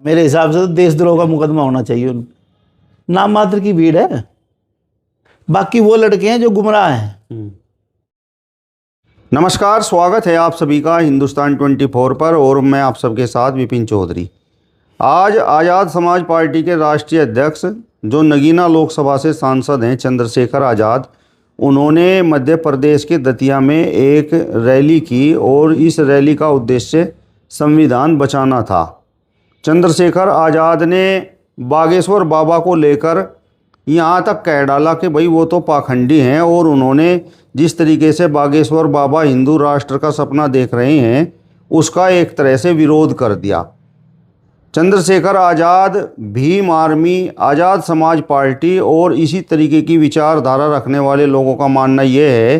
मेरे हिसाब से तो देशद्रोह का मुकदमा होना चाहिए। उन नाम मात्र की भीड़ है, बाकी वो लड़के हैं जो गुमराह हैं। नमस्कार, स्वागत है आप सभी का हिंदुस्तान 24 पर और मैं आप सबके साथ विपिन चौधरी। आज आज़ाद समाज पार्टी के राष्ट्रीय अध्यक्ष जो नगीना लोकसभा से सांसद हैं चंद्रशेखर आज़ाद, उन्होंने मध्य प्रदेश के दतिया में एक रैली की और इस रैली का उद्देश्य संविधान बचाना था। चंद्रशेखर आज़ाद ने बागेश्वर बाबा को लेकर यहाँ तक कह डाला कि भाई वो तो पाखंडी हैं और उन्होंने जिस तरीके से बागेश्वर बाबा हिंदू राष्ट्र का सपना देख रहे हैं उसका एक तरह से विरोध कर दिया। चंद्रशेखर आज़ाद, भीम आर्मी, आज़ाद समाज पार्टी और इसी तरीके की विचारधारा रखने वाले लोगों का मानना यह है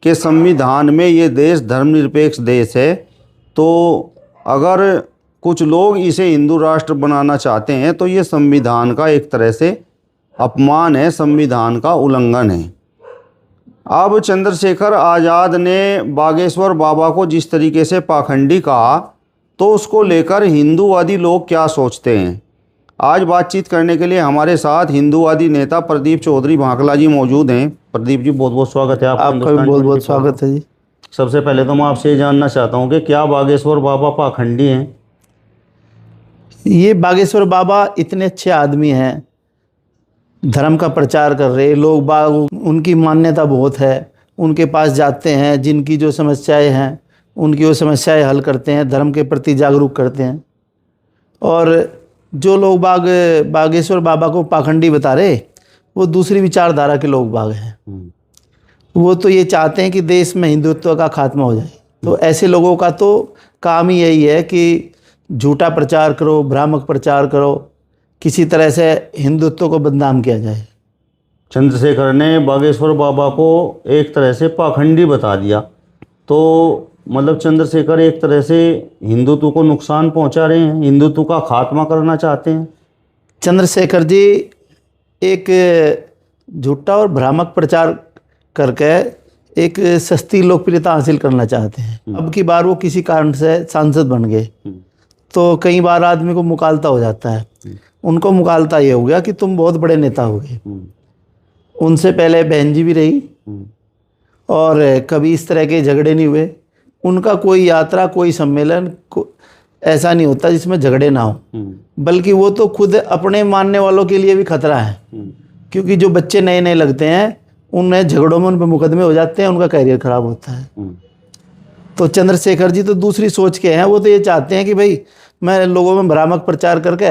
कि संविधान में ये देश धर्मनिरपेक्ष देश है, तो अगर कुछ लोग इसे हिंदू राष्ट्र बनाना चाहते हैं तो ये संविधान का एक तरह से अपमान है, संविधान का उल्लंघन है। अब चंद्रशेखर आज़ाद ने बागेश्वर बाबा को जिस तरीके से पाखंडी कहा तो उसको लेकर हिंदूवादी लोग क्या सोचते हैं। आज बातचीत करने के लिए हमारे साथ हिंदूवादी नेता प्रदीप चौधरी भांकला जी मौजूद हैं। प्रदीप जी, बहुत बहुत स्वागत है आपका भी बहुत बहुत स्वागत है जी। सबसे पहले तो मैं आपसे ये जानना चाहता हूँ कि क्या बागेश्वर बाबा पाखंडी हैं? ये बागेश्वर बाबा इतने अच्छे आदमी हैं, धर्म का प्रचार कर रहे लोग बाग, उनकी मान्यता बहुत है, उनके पास जाते हैं, जिनकी जो समस्याएं हैं उनकी वो समस्याएं हल करते हैं, धर्म के प्रति जागरूक करते हैं। और जो लोग बागेश्वर बाबा को पाखंडी बता रहे वो दूसरी विचारधारा के लोग बाग हैं। वो तो ये चाहते हैं कि देश में हिंदुत्व का खात्मा हो जाए। तो ऐसे लोगों का तो काम ही यही है कि झूठा प्रचार करो, भ्रामक प्रचार करो, किसी तरह से हिंदुत्व को बदनाम किया जाए। चंद्रशेखर ने बागेश्वर बाबा को एक तरह से पाखंडी बता दिया, तो मतलब चंद्रशेखर एक तरह से हिंदुत्व को नुकसान पहुंचा रहे हैं, हिंदुत्व का खात्मा करना चाहते हैं। चंद्रशेखर जी एक झूठा और भ्रामक प्रचार करके एक सस्ती लोकप्रियता हासिल करना चाहते हैं। अब की बार वो किसी कारण से सांसद बन गए तो कई बार आदमी को मुकालता हो जाता है। उनको मुकालता ये हो गया कि तुम बहुत बड़े नेता हो गए। उनसे पहले बहन जी भी रही और कभी इस तरह के झगड़े नहीं हुए। उनका कोई यात्रा, कोई सम्मेलन ऐसा नहीं होता जिसमें झगड़े ना हो, बल्कि वो तो खुद अपने मानने वालों के लिए भी खतरा है, क्योंकि जो बच्चे नए नए लगते हैं उन्हें झगड़ों में उन पर मुकदमे हो जाते हैं, उनका करियर खराब होता है। तो चंद्रशेखर जी तो दूसरी सोच के हैं। वो तो ये चाहते हैं कि भाई मैं लोगों में भ्रामक प्रचार करके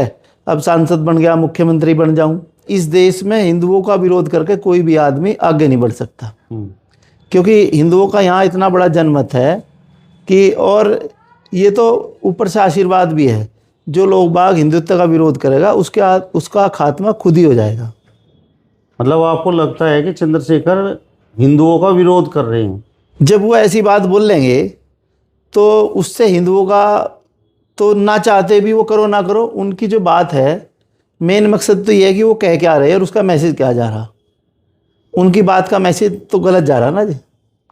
अब सांसद बन गया, मुख्यमंत्री बन जाऊं। इस देश में हिंदुओं का विरोध करके कोई भी आदमी आगे नहीं बढ़ सकता, क्योंकि हिंदुओं का यहाँ इतना बड़ा जनमत है कि, और ये तो ऊपर से आशीर्वाद भी है, जो लोग बाग हिंदुत्व का विरोध करेगा उसका खात्मा खुद ही हो जाएगा। मतलब आपको लगता है कि चंद्रशेखर हिंदुओं का विरोध कर रहे हैं? जब वो ऐसी बात बोल लेंगे तो उससे हिंदुओं का तो ना चाहते भी वो करो ना करो, उनकी जो बात है मेन मकसद तो ये है कि वो कह क्या रहे हैं और उसका मैसेज क्या जा रहा। उनकी बात का मैसेज तो गलत जा रहा ना जी।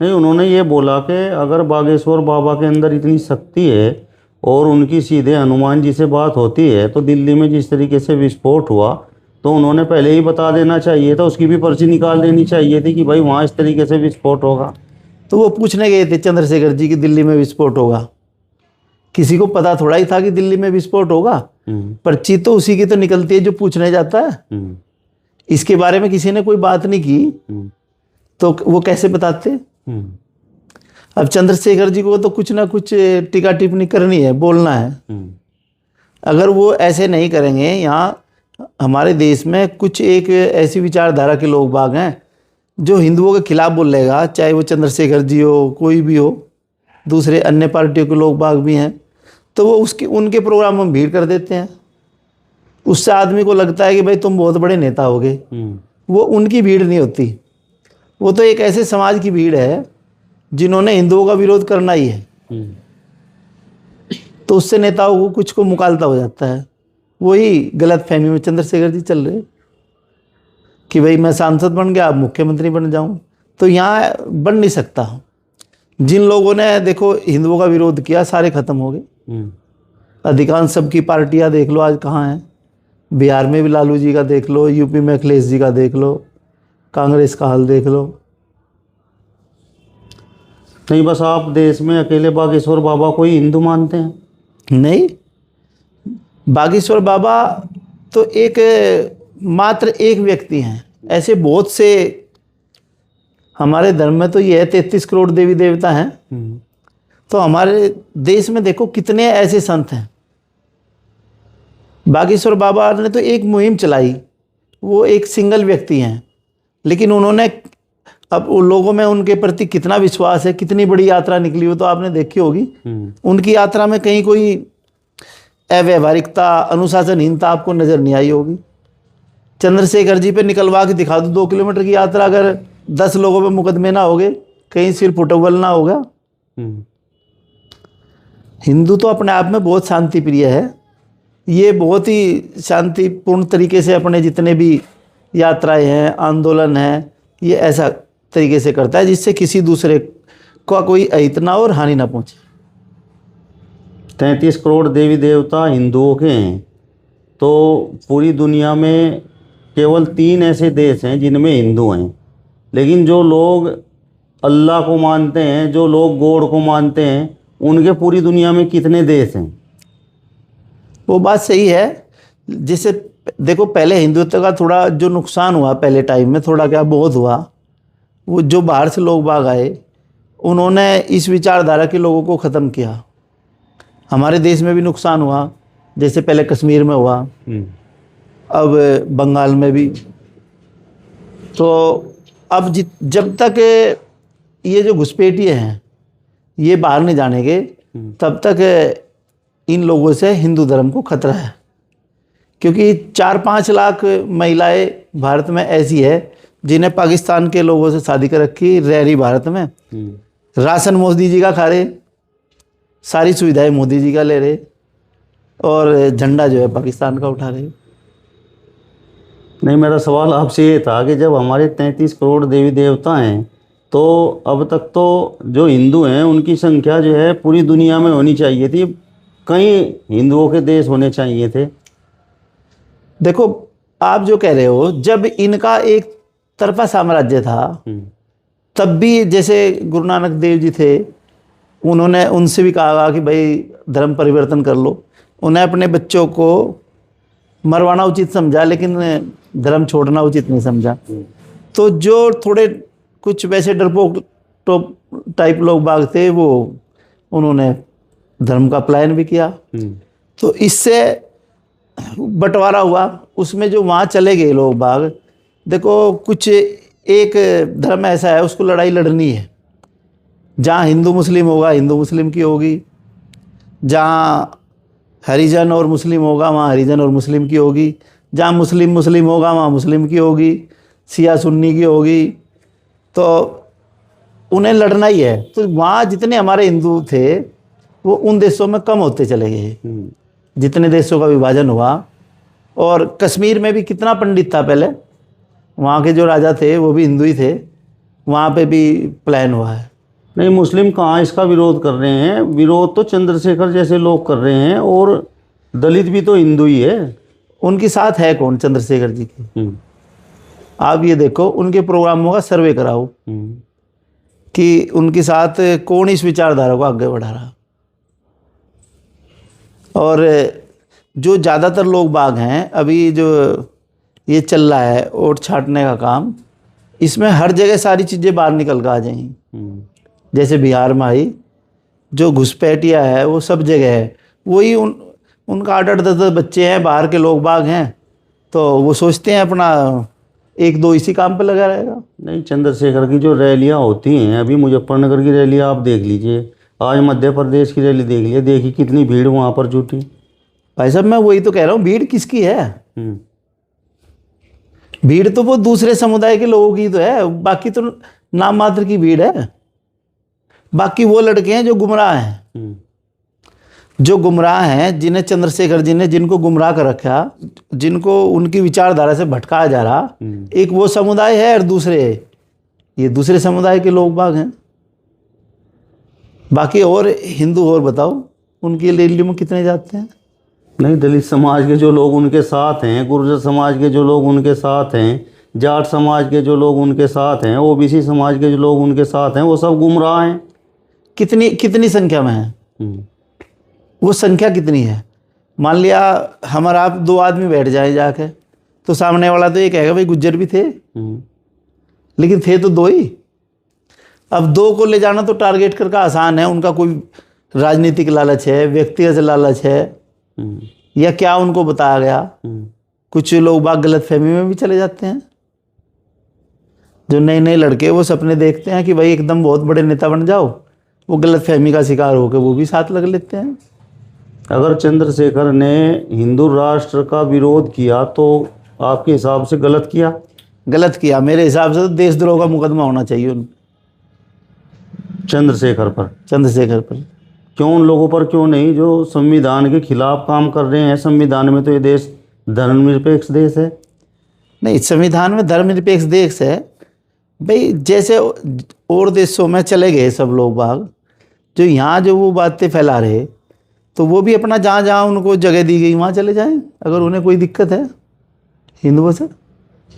नहीं, उन्होंने ये बोला कि अगर बागेश्वर बाबा के अंदर इतनी शक्ति है और उनकी सीधे हनुमान जी से बात होती है तो दिल्ली में जिस तरीके से विस्फोट हुआ तो उन्होंने पहले ही बता देना चाहिए था, उसकी भी पर्ची निकाल देनी चाहिए थी कि भाई वहाँ इस तरीके से विस्फोट होगा। तो वो पूछने गए थे चंद्रशेखर जी कि दिल्ली में विस्फोट होगा, किसी को पता थोड़ा ही था कि दिल्ली में विस्फोट होगा। पर्ची तो उसी की तो निकलती है जो पूछने जाता है। इसके बारे में किसी ने कोई बात नहीं की तो वो कैसे बताते। अब चंद्रशेखर जी को तो कुछ ना कुछ टीका टिप्पणी करनी है, बोलना है। अगर वो ऐसे नहीं करेंगे, यहाँ हमारे देश में कुछ एक ऐसी विचारधारा के लोग बाग हैं जो हिंदुओं के खिलाफ बोलेगा, चाहे वो चंद्रशेखर जी हो, कोई भी हो, दूसरे अन्य पार्टियों के लोग बाग भी हैं, तो वो उनके प्रोग्रामों में भीड़ कर देते हैं। उससे आदमी को लगता है कि भाई तुम बहुत बड़े नेता हो गए। वो उनकी भीड़ नहीं होती, वो तो एक ऐसे समाज की भीड़ है जिन्होंने हिंदुओं का विरोध करना ही है। तो उससे नेताओं को कुछ को मुकालता हो जाता है। वही गलत फहमी में चंद्रशेखर जी चल रहे कि भाई मैं सांसद बन गया, अब मुख्यमंत्री बन जाऊं, तो यहाँ बन नहीं सकता। जिन लोगों ने देखो हिंदुओं का विरोध किया सारे खत्म हो गए। अधिकांश सबकी पार्टियां देख लो आज कहाँ हैं। बिहार में भी लालू जी का देख लो, यूपी में अखिलेश जी का देख लो, कांग्रेस का हाल देख लो। नहीं, बस आप देश में अकेले बागेश्वर बाबा को ही हिंदू मानते हैं? नहीं, बागेश्वर बाबा तो एक मात्र एक व्यक्ति हैं। ऐसे बहुत से हमारे धर्म में तो ये है 33 करोड़ देवी देवता हैं। तो हमारे देश में देखो कितने ऐसे संत हैं। बागेश्वर बाबा ने तो एक मुहिम चलाई, वो एक सिंगल व्यक्ति हैं, लेकिन उन्होंने अब उन लोगों में उनके प्रति कितना विश्वास है, कितनी बड़ी यात्रा निकली हो तो आपने देखी होगी। उनकी यात्रा में कहीं कोई अव्यवहारिकता, अनुशासनहीनता आपको नजर नहीं आई होगी। चंद्रशेखर जी पे निकलवा के दिखा दो 2 किलोमीटर की यात्रा, अगर 10 लोगों पे मुकदमे ना हो गए, कहीं सिर फुटबल ना होगा। हिंदू तो अपने आप में बहुत शांति प्रिय है। ये बहुत ही शांतिपूर्ण तरीके से अपने जितने भी यात्राएं हैं, आंदोलन हैं, ये ऐसा तरीके से करता है जिससे किसी दूसरे का कोई अहित ना और हानि ना पहुंचे। 33 करोड़ देवी देवता हिंदुओं के हैं, तो पूरी दुनिया में केवल 3 ऐसे देश हैं जिनमें हिंदू हैं। लेकिन जो लोग अल्लाह को मानते हैं, जो लोग गॉड को मानते हैं, उनके पूरी दुनिया में कितने देश हैं? वो बात सही है। जैसे देखो, पहले हिंदुत्व का थोड़ा जो नुकसान हुआ पहले टाइम में, थोड़ा क्या बहुत हुआ, वो जो बाहर से लोग बाग आए उन्होंने इस विचारधारा के लोगों को ख़त्म किया। हमारे देश में भी नुकसान हुआ, जैसे पहले कश्मीर में हुआ, अब बंगाल में भी। तो अब जब तक ये जो घुसपैठिए हैं ये बाहर नहीं जानेंगे, तब तक इन लोगों से हिंदू धर्म को खतरा है। क्योंकि 4-5 लाख महिलाएं भारत में ऐसी है जिन्हें पाकिस्तान के लोगों से शादी कर रखी, रह रही भारत में, राशन मोदी जी का खा रहे, सारी सुविधाएं मोदी जी का ले रहे, और झंडा जो है पाकिस्तान का उठा रहे। नहीं, मेरा सवाल आपसे ये था कि जब हमारे 33 करोड़ देवी देवता हैं, तो अब तक तो जो हिंदू हैं उनकी संख्या जो है पूरी दुनिया में होनी चाहिए थी, कई हिंदुओं के देश होने चाहिए थे। देखो, आप जो कह रहे हो, जब इनका एक तरफा साम्राज्य था तब भी, जैसे गुरु नानक देव जी थे, उन्होंने उनसे भी कहा कि भाई धर्म परिवर्तन कर लो। उन्हें अपने बच्चों को मरवाना उचित समझा, लेकिन धर्म छोड़ना उचित नहीं समझा। तो जो थोड़े कुछ वैसे डरपोक टाइप लोग बाग थे, वो उन्होंने धर्म का पलायन भी किया। तो इससे बंटवारा हुआ। उसमें जो वहाँ चले गए लोग बाग, देखो कुछ एक धर्म ऐसा है उसको लड़ाई लड़नी है। जहाँ हिंदू मुस्लिम होगा हिंदू मुस्लिम की होगी, जहाँ हरिजन और मुस्लिम होगा वहाँ हरिजन और मुस्लिम की होगी, जहाँ मुस्लिम मुस्लिम होगा वहाँ मुस्लिम की होगी, शिया सुन्नी की होगी। तो उन्हें लड़ना ही है। तो वहाँ जितने हमारे हिंदू थे वो उन देशों में कम होते चले गए जितने देशों का विभाजन हुआ। और कश्मीर में भी कितना पंडित था पहले, वहाँ के जो राजा थे वो भी हिंदू ही थे, वहाँ पे भी प्लान हुआ है। नहीं, मुस्लिम कहाँ इसका विरोध कर रहे हैं? विरोध तो चंद्रशेखर जैसे लोग कर रहे हैं, और दलित भी तो हिंदू ही है। उनके साथ है कौन चंद्रशेखर जी की? आप ये देखो, उनके प्रोग्रामों का सर्वे कराओ कि उनके साथ कौन इस विचारधारा को आगे बढ़ा रहा। और जो ज़्यादातर लोग बाग हैं, अभी जो ये चल रहा है वोट छांटने का काम, इसमें हर जगह सारी चीज़ें बाहर निकल कर आ जाएंगी। जैसे बिहार में आई, जो घुसपैठिया है वो सब जगह है। वही उनका 8-10 बच्चे हैं, बाहर के लोग बाग हैं, तो वो सोचते हैं अपना 1-2 इसी काम पे लगा रहेगा। नहीं, चंद्रशेखर की जो रैलियां होती हैं, अभी मुजफ्फरनगर की रैली आप देख लीजिए, आज मध्य प्रदेश की रैली देख लीजिए, देखिए कितनी भीड़ वहाँ पर जुटी। भाई साहब, मैं वही तो कह रहा हूँ, भीड़ किसकी है? भीड़ तो वो दूसरे समुदाय के लोगों की तो है, बाकी तो नाम मात्र की भीड़ है। बाकी वो लड़के हैं जो गुमराह हैं, जो गुमराह हैं, जिन्हें चंद्रशेखर जी ने जिनको गुमराह कर रखा, जिनको उनकी विचारधारा से भटकाया जा रहा, एक वो समुदाय है और दूसरे ये दूसरे समुदाय के लोग बाग हैं। बाकी और हिंदू और बताओ। उनकी रैलियों में कितने जाते हैं? नहीं, दलित समाज के जो लोग उनके साथ हैं, गुर्जर समाज के जो लोग उनके साथ हैं, जाट समाज के जो लोग उनके साथ हैं, ओबीसी समाज के जो लोग उनके साथ हैं, वो सब गुमराह हैं। कितनी कितनी संख्या में है? वो संख्या कितनी है? मान लिया हमारा आप 2 आदमी बैठ जाए जाके, तो सामने वाला तो ये कहेगा भाई गुज्जर भी थे, लेकिन थे तो 2 ही। अब 2 को ले जाना तो टारगेट करके आसान है। उनका कोई राजनीतिक लालच है, व्यक्तिगत लालच है, या क्या उनको बताया गया? कुछ लोग बाग गलत फहमी में भी चले जाते हैं। जो नए नए लड़के वो सपने देखते हैं कि भाई एकदम बहुत बड़े नेता बन जाओ, वो गलत फहमी का शिकार होकर वो भी साथ लग लेते हैं। अगर चंद्रशेखर ने हिंदू राष्ट्र का विरोध किया तो आपके हिसाब से गलत किया? गलत किया। मेरे हिसाब से तो देशद्रोह का मुकदमा होना चाहिए उन चंद्रशेखर पर। क्यों उन लोगों पर क्यों नहीं जो संविधान के खिलाफ काम कर रहे हैं? संविधान में तो ये देश धर्मनिरपेक्ष देश है। नहीं, संविधान में धर्मनिरपेक्ष देश है भाई। जैसे और देशों में चले गए सब लोग बाग, जो यहाँ जो वो बातें फैला रहे, तो वो भी अपना जहाँ जहाँ उनको जगह दी गई वहाँ चले जाएं अगर उन्हें कोई दिक्कत है हिंदुओं से।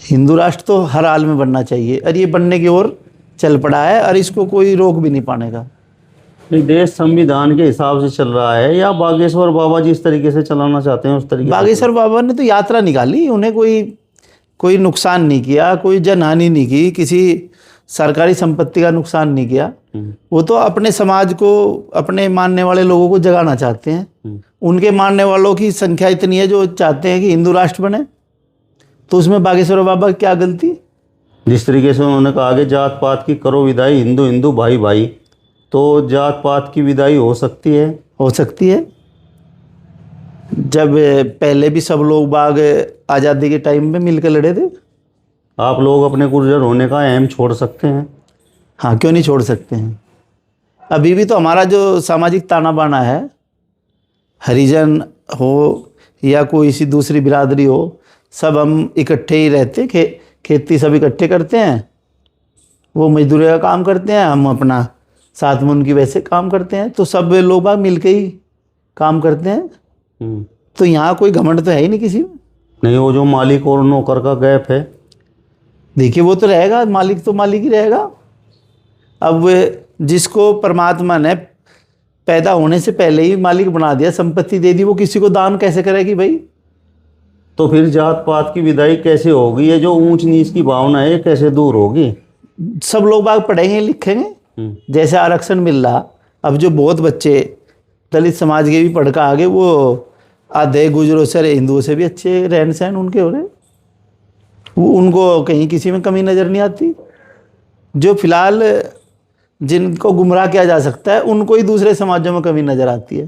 हिंदू राष्ट्र तो हर हाल में बनना चाहिए, और ये बनने की ओर चल पड़ा है, और इसको कोई रोक भी नहीं पानेगा। देश संविधान के हिसाब से चल रहा है या बागेश्वर बाबा जिस तरीके से चलाना चाहते हैं उस तरीके? बागेश्वर बाबा ने तो यात्रा निकाली, उन्हें कोई नुकसान नहीं किया, कोई जनहानि नहीं की, किसी सरकारी संपत्ति का नुकसान नहीं किया। वो तो अपने समाज को, अपने मानने वाले लोगों को जगाना चाहते हैं। उनके मानने वालों की संख्या इतनी है जो चाहते हैं कि हिंदू राष्ट्र बने, तो उसमें बागेश्वर बाबा की क्या गलती? जिस तरीके से उन्होंने कहा कि जात पात की करो विदाई, हिंदू हिंदू भाई भाई, तो जात पात की विदाई हो सकती है? हो सकती है। जब पहले भी सब लोग बाग आज़ादी के टाइम में मिलकर लड़े थे। आप लोग अपने गुर्जर होने का अहम छोड़ सकते हैं? हाँ, क्यों नहीं छोड़ सकते हैं। अभी भी तो हमारा जो सामाजिक ताना बाना है, हरिजन हो या कोई सी दूसरी बिरादरी हो, सब हम इकट्ठे ही रहते। खेती सब इकट्ठे करते हैं, वो मजदूरी का काम करते हैं, हम अपना साथ में उनकी वैसे काम करते हैं, तो सब लोग बाग मिल के ही काम करते हैं। तो यहाँ कोई घमंड तो है ही नहीं किसी में। नहीं, वो जो मालिक और नौकर का गैप है, देखिए वो तो रहेगा, मालिक तो मालिक ही रहेगा। अब जिसको परमात्मा ने पैदा होने से पहले ही मालिक बना दिया, संपत्ति दे दी, वो किसी को दान कैसे करेगी भाई? तो फिर जात पात की विदाई कैसे होगी? ये जो ऊंच नीच की भावना है ये कैसे दूर होगी? सब लोग बाग पढ़ेंगे लिखेंगे, जैसे आरक्षण मिल रहा। अब जो बहुत बच्चे दलित समाज के भी पढ़ कर आगे, वो आधे गुजरों से, हिंदुओं से भी अच्छे रहन सहन उनके हो रहे, वो उनको कहीं किसी में कमी नज़र नहीं आती। जो फिलहाल जिनको गुमराह किया जा सकता है, उनको ही दूसरे समाजों में कमी नज़र आती है।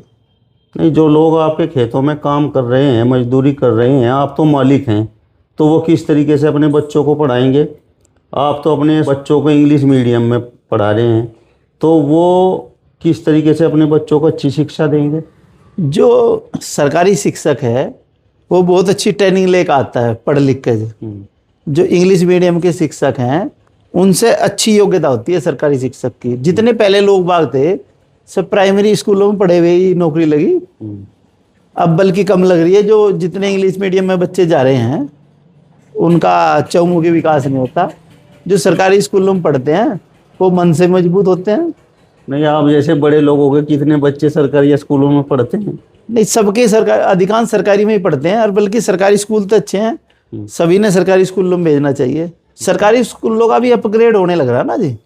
नहीं, जो लोग आपके खेतों में काम कर रहे हैं, मजदूरी कर रहे हैं, आप तो मालिक हैं, तो वो किस तरीके से अपने बच्चों को पढ़ाएंगे? आप तो अपने बच्चों को इंग्लिश मीडियम में पढ़ा रहे हैं, तो वो किस तरीके से अपने बच्चों को अच्छी शिक्षा देंगे? जो सरकारी शिक्षक है वो बहुत अच्छी ट्रेनिंग लेकर आता है पढ़ लिख के। जो इंग्लिश मीडियम के शिक्षक हैं उनसे अच्छी योग्यता होती है सरकारी शिक्षक की। जितने पहले लोग बाग थे सब प्राइमरी स्कूलों में पढ़े हुए ही नौकरी लगी, अब बल्कि कम लग रही है। जो जितने इंग्लिश मीडियम में बच्चे जा रहे हैं उनका चौमुखी विकास नहीं होता। जो सरकारी स्कूलों में पढ़ते हैं वो मन से मजबूत होते हैं। नहीं, आप जैसे बड़े लोगों के कितने बच्चे सरकारी स्कूलों में पढ़ते हैं? नहीं, सबके सरकार, अधिकांश सरकारी में ही पढ़ते हैं, और बल्कि सरकारी स्कूल तो अच्छे हैं, सभी ने सरकारी स्कूलों में भेजना चाहिए। सरकारी स्कूलों का भी अपग्रेड होने लग रहा है ना जी।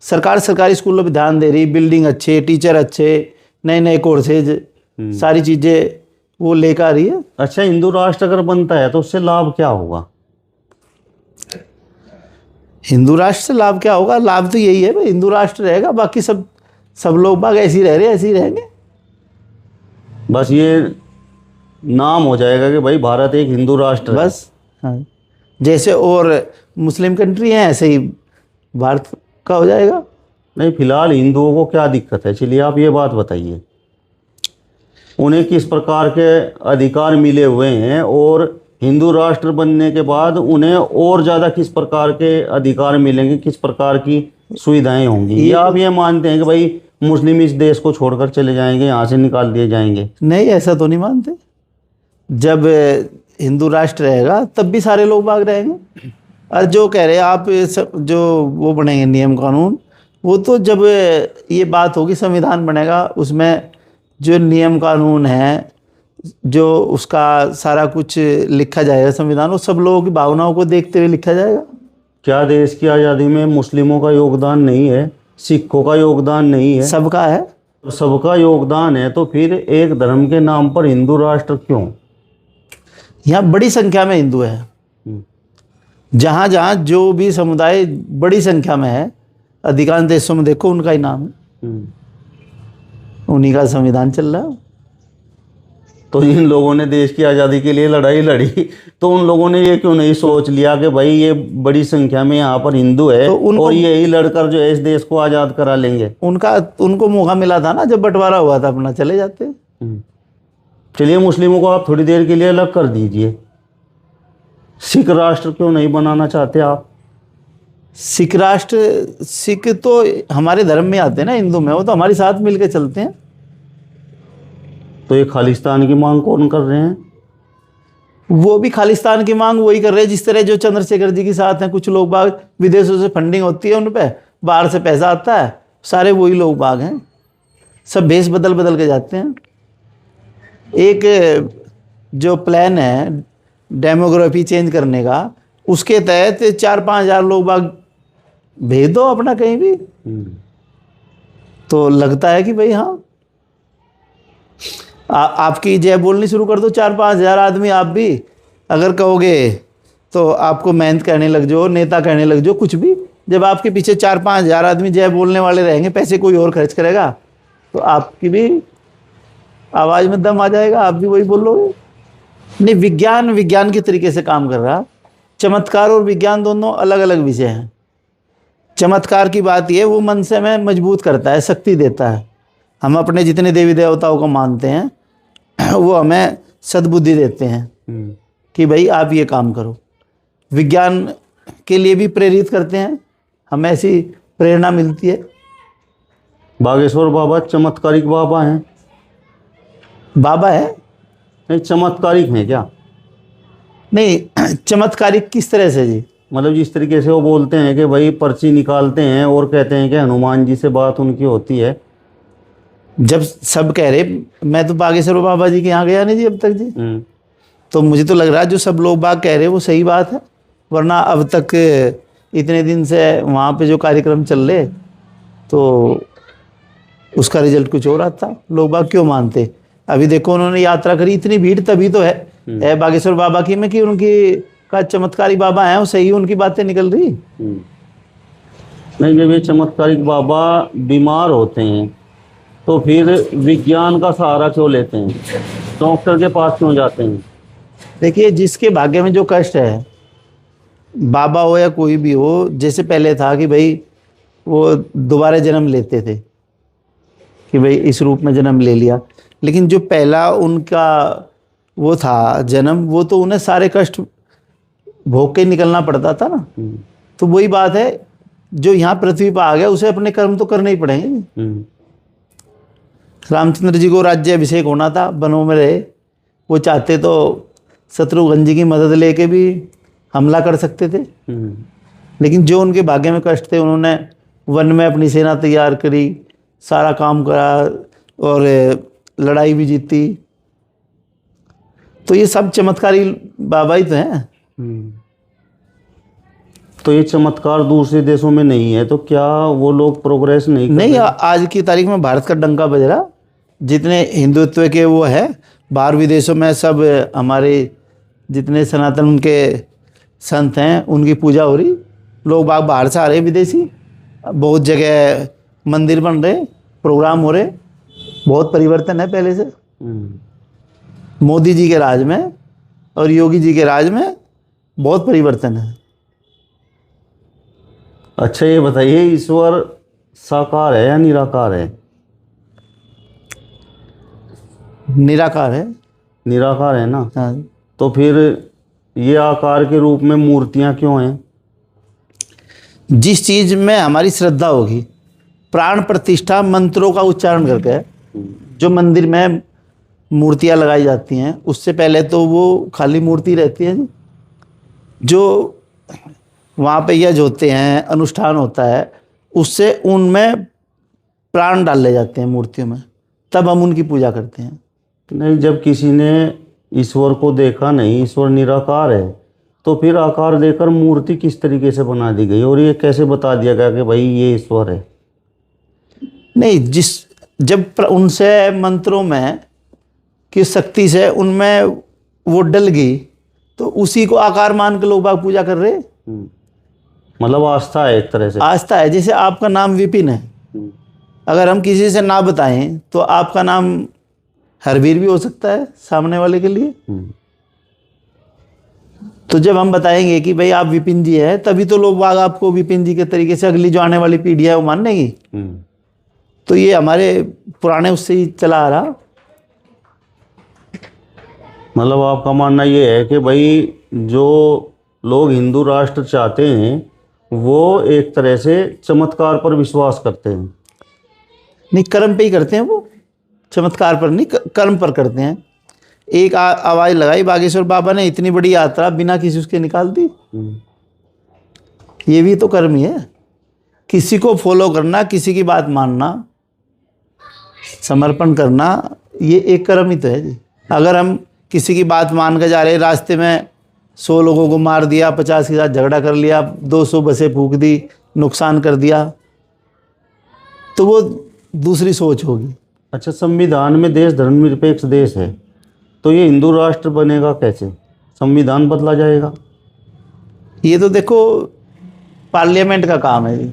सरकार सरकारी स्कूलों पे ध्यान दे रही, बिल्डिंग अच्छे, टीचर अच्छे, नए नए कोर्सेज, सारी चीज़ें वो लेकर आ रही है। अच्छा, हिंदू राष्ट्र अगर बनता है तो उससे लाभ क्या होगा? हिंदू राष्ट्र से लाभ क्या होगा? लाभ तो यही है भाई, हिंदू राष्ट्र रहेगा, बाकी सब लोग बाग ऐसे ही रह रहे, ऐसे ही रहेंगे। बस ये नाम हो जाएगा कि भाई भारत एक हिंदू राष्ट्र है। बस हाँ, जैसे और मुस्लिम कंट्री हैं ऐसे ही भारत का हो जाएगा। नहीं, फिलहाल हिंदुओं को क्या दिक्कत है? चलिए आप ये बात बताइए, उन्हें किस प्रकार के अधिकार मिले हुए हैं, और हिंदू राष्ट्र बनने के बाद उन्हें और ज़्यादा किस प्रकार के अधिकार मिलेंगे, किस प्रकार की सुविधाएं होंगी? या आप ये मानते हैं कि भाई मुस्लिम इस देश को छोड़कर चले जाएंगे, यहाँ से निकाल दिए जाएंगे? नहीं, ऐसा तो नहीं मानते। जब हिंदू राष्ट्र रहेगा तब भी सारे लोग भाग रहेंगे। और जो कह रहे हैं आप जो वो बनेंगे नियम कानून, वो तो जब ये बात होगी संविधान बनेगा, उसमें जो नियम कानून है, जो उसका सारा कुछ लिखा जाएगा संविधान, वो सब लोगों की भावनाओं को देखते हुए लिखा जाएगा। क्या देश की आज़ादी में मुस्लिमों का योगदान नहीं है, सिखों का योगदान नहीं है? सबका है। सबका योगदान है, तो फिर एक धर्म के नाम पर हिंदू राष्ट्र क्यों? यहाँ बड़ी संख्या में हिंदू है। जहाँ जहाँ जो भी समुदाय बड़ी संख्या में है, अधिकांश देशों में देखो उनका ही नाम है, उन्हीं का संविधान चल रहा है। तो जिन लोगों ने देश की आज़ादी के लिए लड़ाई लड़ी, तो उन लोगों ने ये क्यों नहीं सोच लिया कि भाई ये बड़ी संख्या में यहाँ पर हिंदू है, तो और यही लड़कर जो है इस देश को आज़ाद करा लेंगे? उनको मौका मिला था ना, जब बंटवारा हुआ था अपना, चले जाते। चलिए, मुस्लिमों को आप थोड़ी देर के लिए अलग कर दीजिए, सिख राष्ट्र क्यों नहीं बनाना चाहते आप? सिख राष्ट्र, सिख तो हमारे धर्म में आते हैं ना, हिंदू में, वो तो हमारे साथ मिलकर चलते हैं। तो ये खालिस्तान की मांग कौन कर रहे हैं? वो भी खालिस्तान की मांग वही कर रहे हैं, जिस तरह जो चंद्रशेखर जी के साथ हैं। कुछ लोग बाग, विदेशों से फंडिंग होती है उन पे, बाहर से पैसा आता है, सारे वही लोग बाग हैं, सब भेष बदल बदल के जाते हैं। एक जो प्लान है डेमोग्राफी चेंज करने का, उसके तहत 4-5 हज़ार लोग बाग भेज दो अपना कहीं भी, तो लगता है कि भाई हाँ, आपकी जय बोलनी शुरू कर दो 4-5 हज़ार आदमी। आप भी अगर कहोगे तो आपको मेहनत करने लग जाओ, नेता करने लग जाओ, कुछ भी। जब आपके पीछे 4-5 हज़ार आदमी जय बोलने वाले रहेंगे, पैसे कोई और खर्च करेगा, तो आपकी भी आवाज़ में दम आ जाएगा, आप भी वही बोलोगे। नहीं, विज्ञान के तरीके से काम कर रहा। चमत्कार और विज्ञान दोनों अलग अलग विषय हैं। चमत्कार की बात यह, वो मन से हमें मजबूत करता है, शक्ति देता है। हम अपने जितने देवी देवताओं को मानते हैं, वो हमें सद्बुद्धि देते हैं कि भाई आप ये काम करो। विज्ञान के लिए भी प्रेरित करते हैं, हमें ऐसी प्रेरणा मिलती है। बागेश्वर बाबा चमत्कारिक बाबा हैं? बाबा है नहीं, चमत्कारिक हैं क्या? नहीं, चमत्कारिक किस तरह से जी? मतलब जिस तरीके से वो बोलते हैं कि भाई पर्ची निकालते हैं और कहते हैं कि हनुमान जी से बात उनकी होती है। जब सब कह रहे, मैं तो बागेश्वर बाबा जी के यहाँ गया नहीं जी अब तक जी, तो मुझे तो लग रहा है जो सब लोग बाग कह रहे हैं वो सही बात है। वरना अब तक इतने दिन से वहाँ पे जो कार्यक्रम चल रहे, तो उसका रिजल्ट कुछ और आता। लोग बाग क्यों मानते? अभी देखो उन्होंने यात्रा करी, इतनी भीड़ तभी तो है बागेश्वर बाबा की में कि उनकी का चमत्कारी बाबा है, वो सही उनकी बातें निकल रही। नहीं, जब ये चमत्कारिक बाबा बीमार होते हैं तो फिर विज्ञान का सहारा क्यों लेते हैं? डॉक्टर के पास क्यों जाते हैं? देखिए, जिसके भाग्य में जो कष्ट है, बाबा हो या कोई भी हो, जैसे पहले था कि भाई वो दोबारा जन्म लेते थे कि भाई इस रूप में जन्म ले लिया, लेकिन जो पहला उनका वो था जन्म, वो तो उन्हें सारे कष्ट भोग के निकलना पड़ता था ना। तो वही बात है, जो यहाँ पृथ्वी पर आ गया उसे अपने कर्म तो करने ही पड़ेंगे। रामचंद्र जी को राज्य अभिषेक होना था, वनों में रहे, वो चाहते तो शत्रुघ्न जी की मदद लेके भी हमला कर सकते थे, लेकिन जो उनके भाग्य में कष्ट थे, उन्होंने वन में अपनी सेना तैयार करी, सारा काम करा और लड़ाई भी जीती। तो ये सब चमत्कारी बाबा ही तो हैं। तो ये चमत्कार दूसरे देशों में नहीं है, तो क्या वो लोग प्रोग्रेस नहीं कर नहीं, आज की तारीख में भारत का डंका बज रहा। जितने हिंदुत्व के वो है बाहर विदेशों में, सब हमारे जितने सनातन उनके संत हैं, उनकी पूजा हो रही। लोग बाहर से आ रहे, विदेशी, बहुत जगह मंदिर बन रहे, प्रोग्राम हो रहे। बहुत परिवर्तन है पहले से। मोदी जी के राज में और योगी जी के राज में बहुत परिवर्तन है। अच्छा, ये बताइए, ईश्वर साकार है या निराकार है? निराकार है। निराकार है ना? हाँ। तो फिर ये आकार के रूप में मूर्तियां क्यों हैं? जिस चीज़ में हमारी श्रद्धा होगी, प्राण प्रतिष्ठा मंत्रों का उच्चारण करके जो मंदिर में मूर्तियां लगाई जाती हैं, उससे पहले तो वो खाली मूर्ति रहती है। जो वहाँ पे यज्ञ होते हैं, अनुष्ठान होता है, उससे उनमें प्राण डाले जाते हैं मूर्तियों में, तब हम उनकी पूजा करते हैं। नहीं, जब किसी ने ईश्वर को देखा नहीं, ईश्वर निराकार है, तो फिर आकार देकर मूर्ति किस तरीके से बना दी गई और ये कैसे बता दिया गया कि भाई ये ईश्वर है? नहीं, जब उनसे मंत्रों में की शक्ति से उनमें वो डल गई, तो उसी को आकार मान के लोग बाग पूजा कर रहे। मतलब आस्था है, एक तरह से आस्था है। जैसे आपका नाम विपिन है, अगर हम किसी से ना बताएं तो आपका नाम हरवीर भी हो सकता है सामने वाले के लिए। तो जब हम बताएंगे कि भाई आप विपिन जी हैं, तभी तो लोग बाग आपको विपिन जी के तरीके से अगली जो आने वाली पीढ़ी है वो मानेगी। तो ये हमारे पुराने उससे ही चला आ रहा। मतलब आपका मानना ये है कि भाई जो लोग हिंदू राष्ट्र चाहते हैं वो एक तरह से चमत्कार पर विश्वास करते हैं। नहीं, कर्म पे ही करते हैं वो, चमत्कार पर नहीं, कर्म पर करते हैं। एक आवाज़ लगाई बागेश्वर बाबा ने, इतनी बड़ी यात्रा बिना किसी उसके निकाल दी। ये भी तो कर्म ही है। किसी को फॉलो करना, किसी की बात मानना, समर्पण करना, ये एक कर्म ही तो है जी। अगर हम किसी की बात मान कर जा रहे, रास्ते में 100 लोगों को मार दिया, 50 के साथ झगड़ा कर लिया, 200 बसें फूंक दी, नुकसान कर दिया, तो वो दूसरी सोच होगी। अच्छा, संविधान में देश धर्मनिरपेक्ष देश है, तो ये हिंदू राष्ट्र बनेगा कैसे? संविधान बदला जाएगा? ये तो देखो पार्लियामेंट का काम है जी।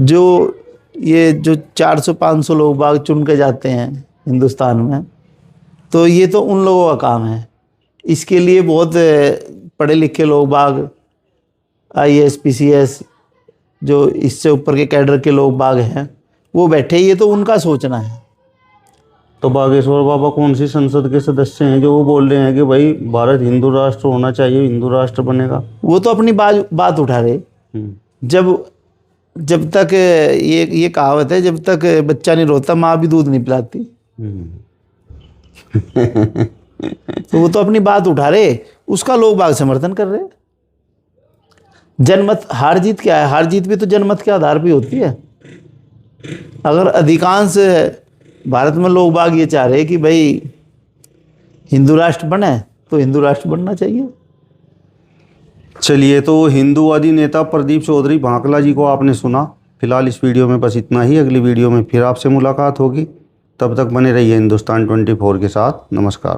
जो 400-500 लोग बाग चुन के जाते हैं हिंदुस्तान में, तो ये तो उन लोगों का काम है। इसके लिए बहुत पढ़े लिखे लोग बाग, IAS PCS, जो इससे ऊपर के कैडर के लोग बाग हैं, वो बैठे। ये तो उनका सोचना है। तो बागेश्वर बाबा कौन सी संसद के सदस्य हैं जो वो बोल रहे हैं कि भाई भारत हिंदू राष्ट्र होना चाहिए, हिंदू राष्ट्र बनेगा? वो तो अपनी बात उठा रहे। जब तक ये कहावत है, जब तक बच्चा नहीं रोता माँ भी दूध नहीं पिलाती। तो वो तो अपनी बात उठा रहे, उसका लोग बाग समर्थन कर रहे। जनमत, हार जीत क्या है? हार जीत भी तो जनमत के आधार पे होती है। अगर अधिकांश भारत में लोग बाग ये चाह रहे कि भाई हिंदू राष्ट्र बने, तो हिंदू राष्ट्र बनना चाहिए। चलिए, तो हिंदूवादी नेता प्रदीप चौधरी भांकला जी को आपने सुना। फिलहाल इस वीडियो में बस इतना ही। अगली वीडियो में फिर आपसे मुलाकात होगी। तब तक बने रहिए हिंदुस्तान 24 के साथ। नमस्कार।